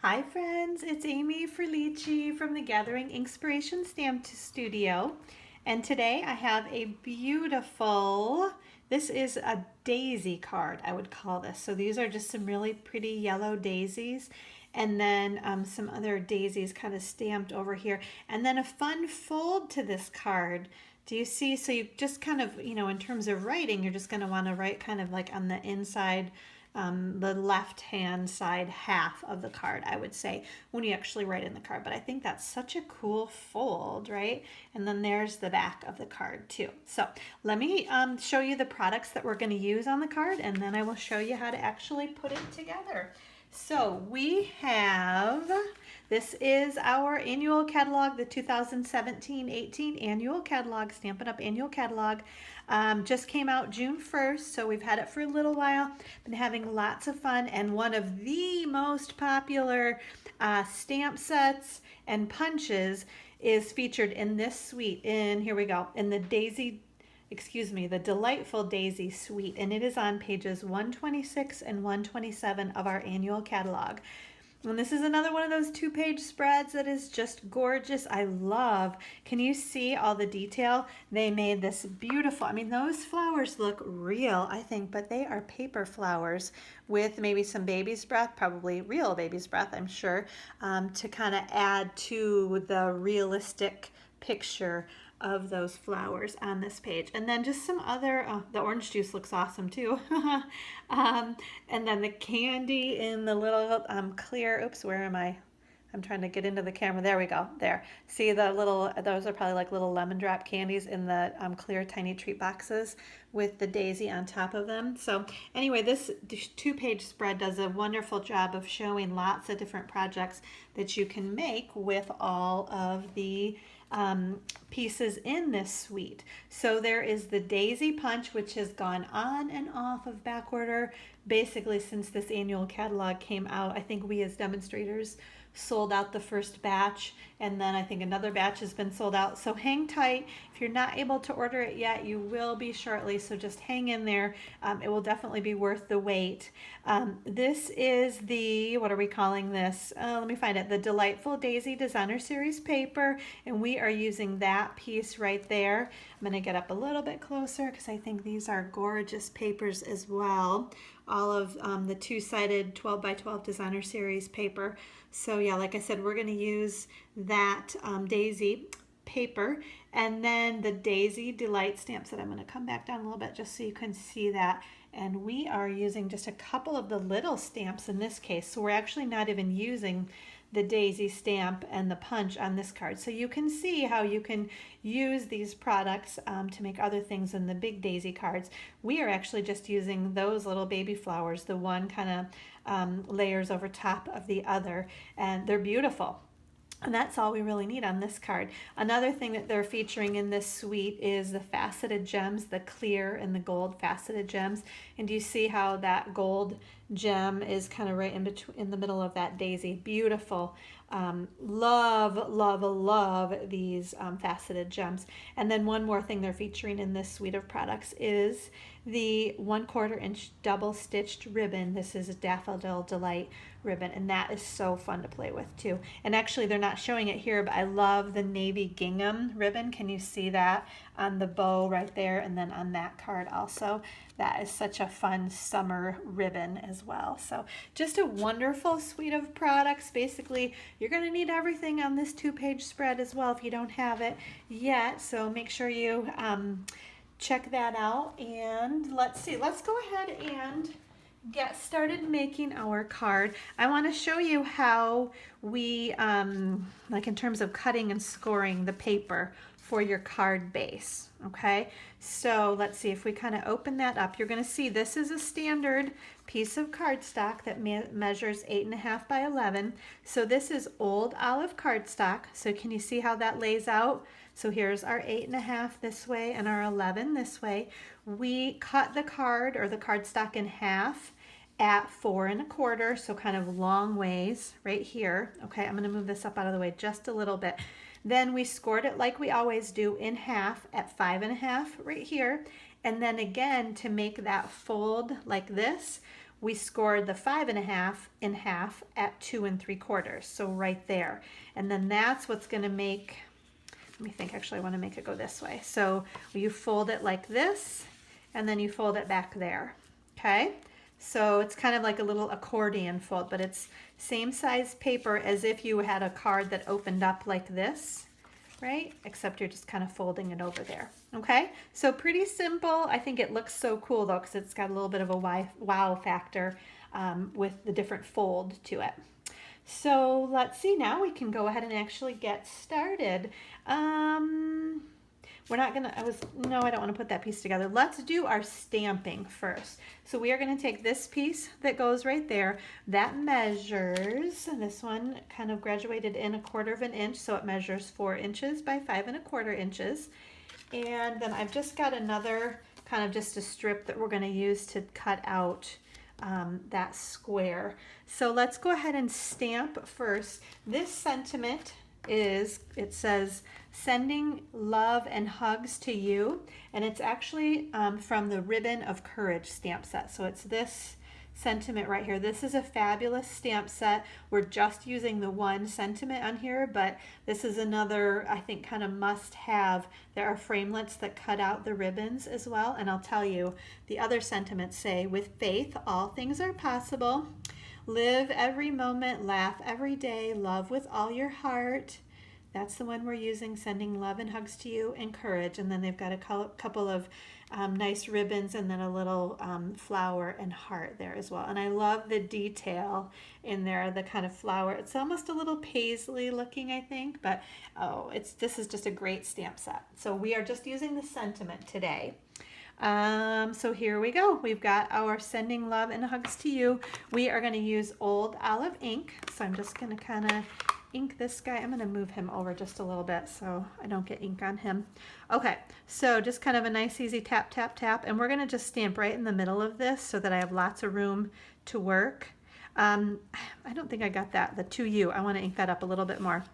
Hi friends, it's Amy Frillici from the Gathering Inkspiration Stamp Studio, and today I have a beautiful, this is a daisy card, I would call this. So these are just some really pretty yellow daisies, and then some other daisies kind of stamped over here, and then a fun fold to this card. Do you see? So you just kind of, in terms of writing, you're just going to want to write kind of like on the inside, the left-hand side half of the card, I would say, when you actually write in the card. But I think that's such a cool fold, right? And then there's the back of the card too. So let me show you the products that we're going to use on the card, and then I will show you how to actually put it together. So we have, this is our annual catalog, the 2017-18 annual catalog, Stampin' Up! Annual catalog. Just came out June 1st, so we've had it for a little while. Been having lots of fun, and one of the most popular stamp sets and punches is featured in this suite. Here we go, in the the Delightful Daisy suite, and it is on pages 126 and 127 of our annual catalog. And this is another one of those two-page spreads that is just gorgeous. I love, can you see all the detail? They made this beautiful, I mean, those flowers look real, I think, but they are paper flowers with maybe some baby's breath, probably real baby's breath, I'm sure, to kind of add to the realistic picture of those flowers on this page. And then just some other, the orange juice looks awesome too. And then the candy in the little clear, oops, where am I? I'm trying to get into the camera. There we go. There. See the little, those are probably like little lemon drop candies in the clear tiny treat boxes with the daisy on top of them. So anyway, this two-page spread does a wonderful job of showing lots of different projects that you can make with all of the pieces in this suite. So there is the daisy punch, which has gone on and off of back order basically since this annual catalog came out. I think we as demonstrators sold out the first batch, and then I think another batch has been sold out. So hang tight. If you're not able to order it yet, you will be shortly, so just hang in there. It will definitely be worth the wait. This is the, what are we calling this? Let me find it. The Delightful Daisy Designer Series paper, and we are using that piece right there. I'm going to get up a little bit closer because I think these are gorgeous papers as well. All of the two-sided 12 by 12 designer series paper. So yeah, like I said, we're going to use that daisy paper, and then the Daisy Delight stamps that I'm going to come back down a little bit just so you can see that. And we are using just a couple of the little stamps in this case, so we're actually not even using the daisy stamp and the punch on this card. So you can see how you can use these products to make other things in the big daisy cards. We are actually just using those little baby flowers, the one kind of layers over top of the other, and they're beautiful. And that's all we really need on this card. Another thing that they're featuring in this suite is the faceted gems, the clear and the gold faceted gems. And do you see how that gold gem is kind of right in between, in the middle of that daisy? Beautiful. Love, love, love these faceted gems. And then one more thing they're featuring in this suite of products is the 1/4 inch double stitched ribbon. This is a Daffodil Delight ribbon, and that is so fun to play with too. And actually they're not showing it here, but I love the navy gingham ribbon. Can you see that on the bow right there, and then on that card also? That is such a fun summer ribbon as well. So just a wonderful suite of products. Basically, you're going to need everything on this two-page spread as well if you don't have it yet. So make sure you check that out. And let's see, let's go ahead and get started making our card. I want to show you how we, like in terms of cutting and scoring the paper for your card base. Okay, so let's see if we kind of open that up. You're going to see this is a standard piece of cardstock that measures 8.5 by 11. So this is old olive cardstock. So can you see how that lays out? So here's our 8.5 this way and our 11 this way. We cut the card or the cardstock in half at 4 1/4, so kind of long ways right here. Okay, I'm going to move this up out of the way just a little bit. Then we scored it like we always do in half at 5 1/2 right here. And then again, to make that fold like this, we scored the 5.5 in half at 2 3/4. So right there. And then that's what's going to make, let me think, actually I want to make it go this way. So you fold it like this, and then you fold it back there. Okay? So it's kind of like a little accordion fold, but it's same size paper as if you had a card that opened up like this, right? Except you're just kind of folding it over there. Okay, so pretty simple. I think it looks so cool though, because it's got a little bit of a wow factor with the different fold to it. So let's see, now we can go ahead and actually get started. We're not gonna, no, I don't want to put that piece together. Let's do our stamping first. So we are going to take this piece that goes right there. That measures, this one kind of graduated in 1/4 inch, so it measures 4 inches by 5 1/4 inches. And then I've just got another kind of just a strip that we're going to use to cut out that square. So let's go ahead and stamp first. This sentiment is, it says, sending love and hugs to you, and it's actually from the Ribbon of Courage stamp set. So it's this sentiment right here. This is a fabulous stamp set. We're just using the one sentiment on here, but this is another, I think, kind of must have. There are framelits that cut out the ribbons as well, and I'll tell you, the other sentiments say, with faith all things are possible, live every moment, laugh every day, love with all your heart. That's the one we're using, sending love and hugs to you, and courage. And then they've got a couple of nice ribbons and then a little flower and heart there as well. And I love the detail in there, the kind of flower. It's almost a little paisley looking, I think, but oh, this is just a great stamp set. So we are just using the sentiment today. So here we go. We've got our sending love and hugs to you. We are going to use Old Olive ink. So I'm just going to kind of ink this guy. I'm going to move him over just a little bit so I don't get ink on him. Okay, so just kind of a nice easy tap, tap, tap. And we're going to just stamp right in the middle of this so that I have lots of room to work. I don't think I got that, the 2U. I want to ink that up a little bit more.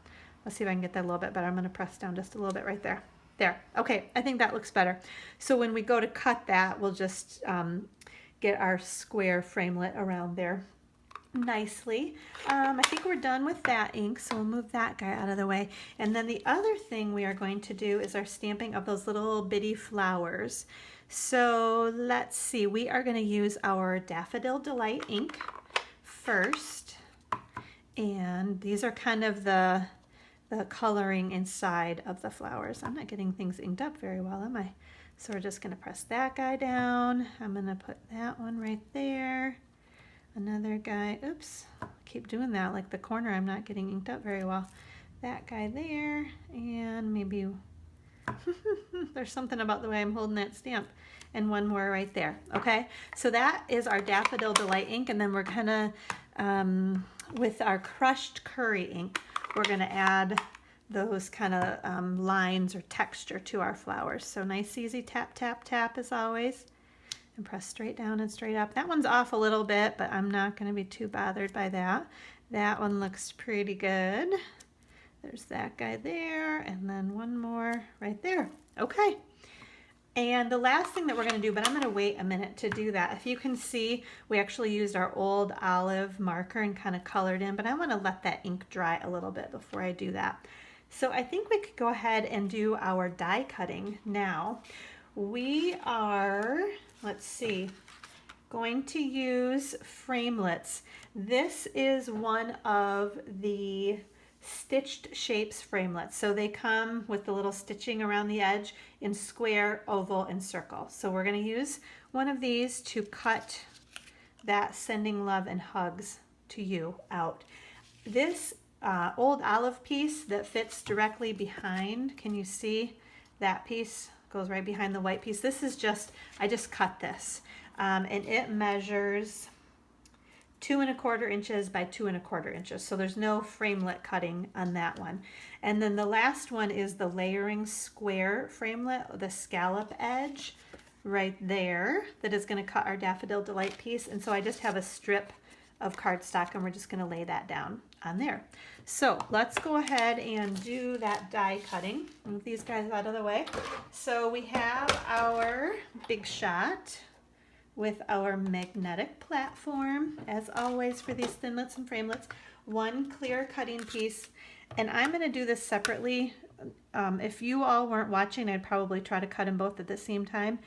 Let's see if I can get that a little bit better. I'm going to press down just a little bit right there. There. Okay, I think that looks better. So when we go to cut that, we'll just get our square framelit around there nicely. I think we're done with that ink, so we'll move that guy out of the way. And then the other thing we are going to do is our stamping of those little bitty flowers. So let's see, we are going to use our Daffodil Delight ink first. And these are kind of the coloring inside of the flowers. I'm not getting things inked up very well, am I? So we're just going to press that guy down. I'm going to put that one right there. Another guy, oops, keep doing that, like the corner I'm not getting inked up very well. That guy there, and maybe, there's something about the way I'm holding that stamp. And one more right there, okay? So that is our Daffodil Delight ink, and then we're gonna, with our crushed curry ink, we're gonna add those kind of lines or texture to our flowers. So nice easy tap, tap, tap as always. And press straight down and straight up. That one's off a little bit, but I'm not going to be too bothered by that. That one looks pretty good. There's that guy there, and then one more right there. Okay. And the last thing that we're going to do, but I'm going to wait a minute to do that. If you can see, we actually used our Old Olive marker and kind of colored in, but I want to let that ink dry a little bit before I do that. So I think we could go ahead and do our die cutting now. We are, let's see, going to use Framelits. This is one of the stitched shapes framelits. So they come with the little stitching around the edge in square, oval, and circle. So we're going to use one of these to cut that sending love and hugs to you out. This Old Olive piece that fits directly behind, can you see that piece? Goes right behind the white piece. This is just, I just cut this, and it measures 2 1/4 inches by 2 1/4 inches. So there's no framelit cutting on that one. And then the last one is the layering square framelit, the scallop edge right there, that is going to cut our Daffodil Delight piece. And so I just have a strip of cardstock, and we're just going to lay that down on there. So let's go ahead and do that die cutting. Move these guys out of the way. So we have our Big Shot with our magnetic platform, as always for these thinlits and framelits, one clear cutting piece. And I'm going to do this separately. If you all weren't watching, I'd probably try to cut them both at the same time.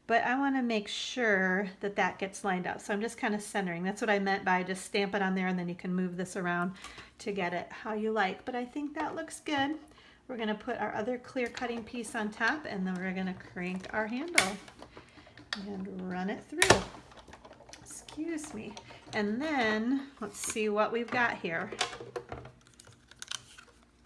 But I want to make sure that that gets lined up. So I'm just kind of centering. That's what I meant by just stamp it on there and then you can move this around to get it how you like. But I think that looks good. We're going to put our other clear cutting piece on top and then we're going to crank our handle and run it through. Excuse me. And then let's see what we've got here.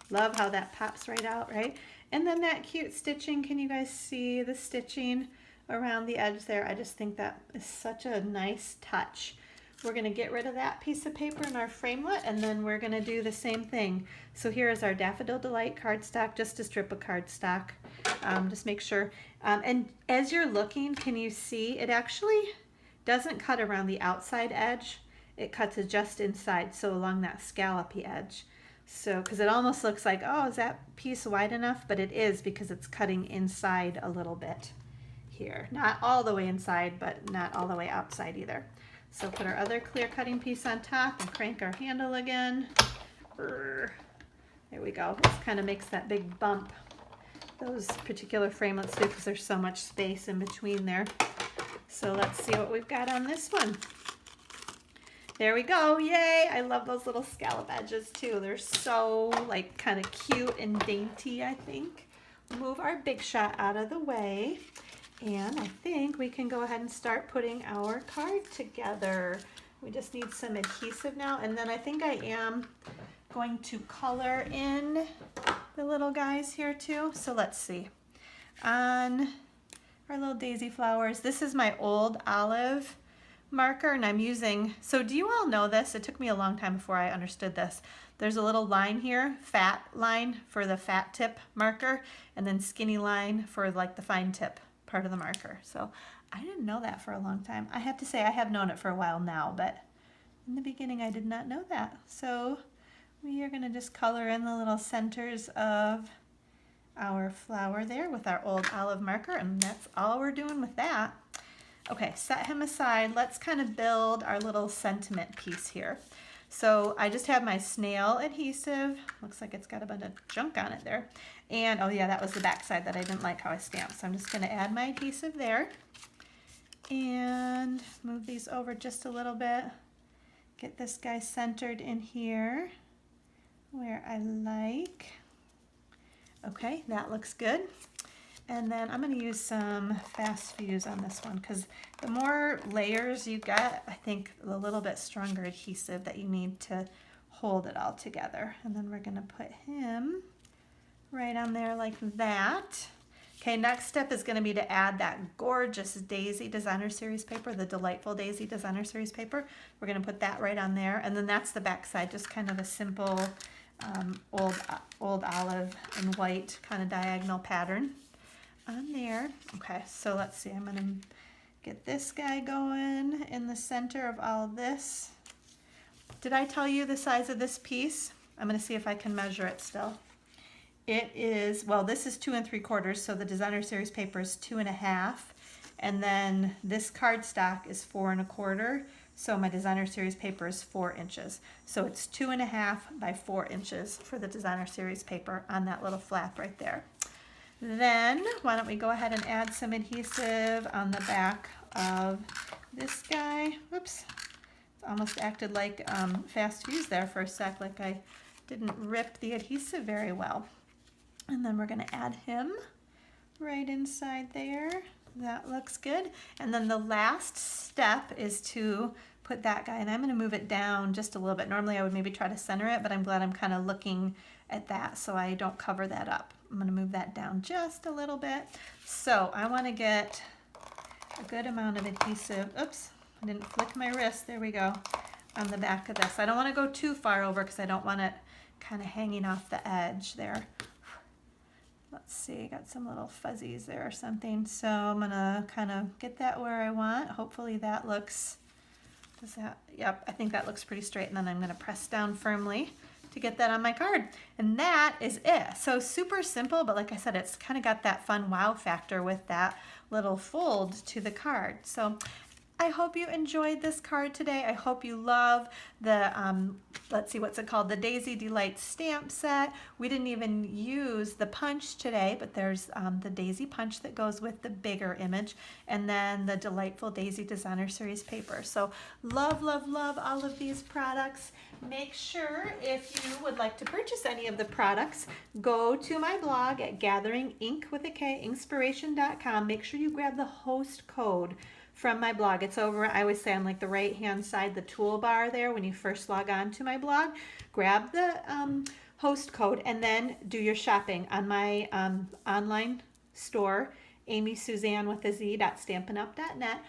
Love how that pops right out, right? And then that cute stitching. Can you guys see the stitching around the edge there? I just think that is such a nice touch. We're going to get rid of that piece of paper in our framelit and then we're going to do the same thing. So here is our Daffodil Delight cardstock, just a strip of cardstock. Just make sure. And as you're looking, can you see it actually doesn't cut around the outside edge. It cuts it just inside, so along that scallopy edge. So, because it almost looks like, oh, is that piece wide enough? But it is because it's cutting inside a little bit here. Not all the way inside, but not all the way outside either. So put our other clear cutting piece on top and crank our handle again. There we go. This kind of makes that big bump. Those particular framelits do because there's so much space in between there. So let's see what we've got on this one. There we go. Yay! I love those little scallop edges too. They're so like kind of cute and dainty, I think. Move our big shot out of the way. And I think we can go ahead and start putting our card together. We just need some adhesive now. And then I think I am going to color in the little guys here too. So let's see. On our little daisy flowers, this is my old olive marker and I'm using, so do you all know this? It took me a long time before I understood this. There's a little line here, fat line for the fat tip marker, and then skinny line for like the fine tip part of the marker. So I didn't know that for a long time. I have to say I have known it for a while now, but in the beginning I did not know that. So we are going to just color in the little centers of our flower there with our old olive marker, and that's all we're doing with that. Okay, set him aside. Let's kind of build our little sentiment piece here. So I just have my snail adhesive. Looks like it's got a bunch of junk on it there. And oh yeah, that was the back side that I didn't like how I stamped. So I'm just going to add my adhesive there and move these over just a little bit. Get this guy centered in here where I like. Okay, that looks good. And then I'm going to use some fast fuse on this one because the more layers you get, I think a little bit stronger adhesive that you need to hold it all together. And then we're going to put him right on there like that. Okay, next step is going to be to add that gorgeous Daisy Designer Series paper, the Delightful Daisy Designer Series paper. We're going to put that right on there. And then that's the back side, just kind of a simple old olive and white kind of diagonal pattern on there. Okay, so let's see. I'm going to get this guy going in the center of all this. Did I tell you the size of this piece? I'm going to see if I can measure it still. It is, well, this is 2 3/4, so the Designer Series paper is 2 1/2, and then this cardstock is 4 1/4, so my Designer Series paper is 4 inches. So it's 2 1/2 by 4 inches for the Designer Series paper on that little flap right there. Then why don't we go ahead and add some adhesive on the back of this guy. Whoops, it's almost acted like fast fuse there for a sec, like I didn't rip the adhesive very well. And then we're going to add him right inside there. That looks good. And then the last step is to put that guy, and I'm going to move it down just a little bit. Normally I would maybe try to center it, but I'm glad I'm kind of looking at that so I don't cover that up. I'm going to move that down just a little bit. So I want to get a good amount of adhesive. Oops, I didn't flick my wrist. There we go. On the back of this. I don't want to go too far over because I don't want it kind of hanging off the edge there. Let's see, got some little fuzzies there or something. So I'm going to kind of get that where I want. Hopefully that looks, does that, yep, I think that looks pretty straight. And then I'm going to press down firmly to get that on my card. And that is it. So super simple, but like I said, it's kind of got that fun wow factor with that little fold to the card. So I hope you enjoyed this card today. I hope you love the, let's see, what's it called? The Daisy Delight stamp set. We didn't even use the punch today, but there's the Daisy punch that goes with the bigger image, and then the Delightful Daisy Designer Series paper. So love, love, love all of these products. Make sure if you would like to purchase any of the products, go to my blog at gatheringinkwithak.inspiration.com. Make sure you grab the host code from my blog. It's over, I always say, on like the right hand side, the toolbar there when you first log on to my blog. Grab the host code and then do your shopping on my online store, Amy Suzanne with a Z.stampinup.net.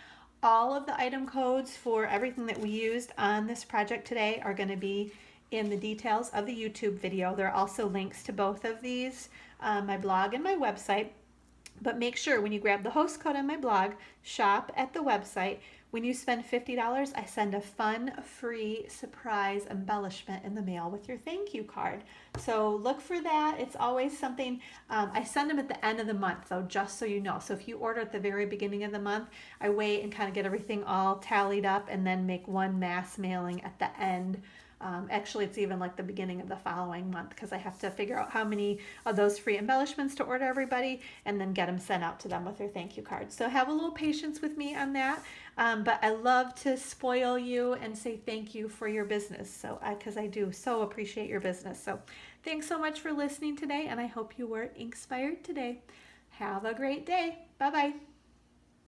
All of the item codes for everything that we used on this project today are going to be in the details of the YouTube video. There are also links to both of these, my blog and my website. But make sure when you grab the host code on my blog, shop at the website. When you spend $50, I send a fun, free surprise embellishment in the mail with your thank you card. So look for that. It's always something, I send them at the end of the month though, just so you know. So if you order at the very beginning of the month, I wait and kind of get everything all tallied up and then make one mass mailing at the end. Actually, it's even like the beginning of the following month because I have to figure out how many of those free embellishments to order everybody and then get them sent out to them with their thank you card. So have a little patience with me on that. But I love to spoil you and say thank you for your business. So because I do so appreciate your business. So thanks so much for listening today, and I hope you were inspired today. Have a great day. Bye-bye.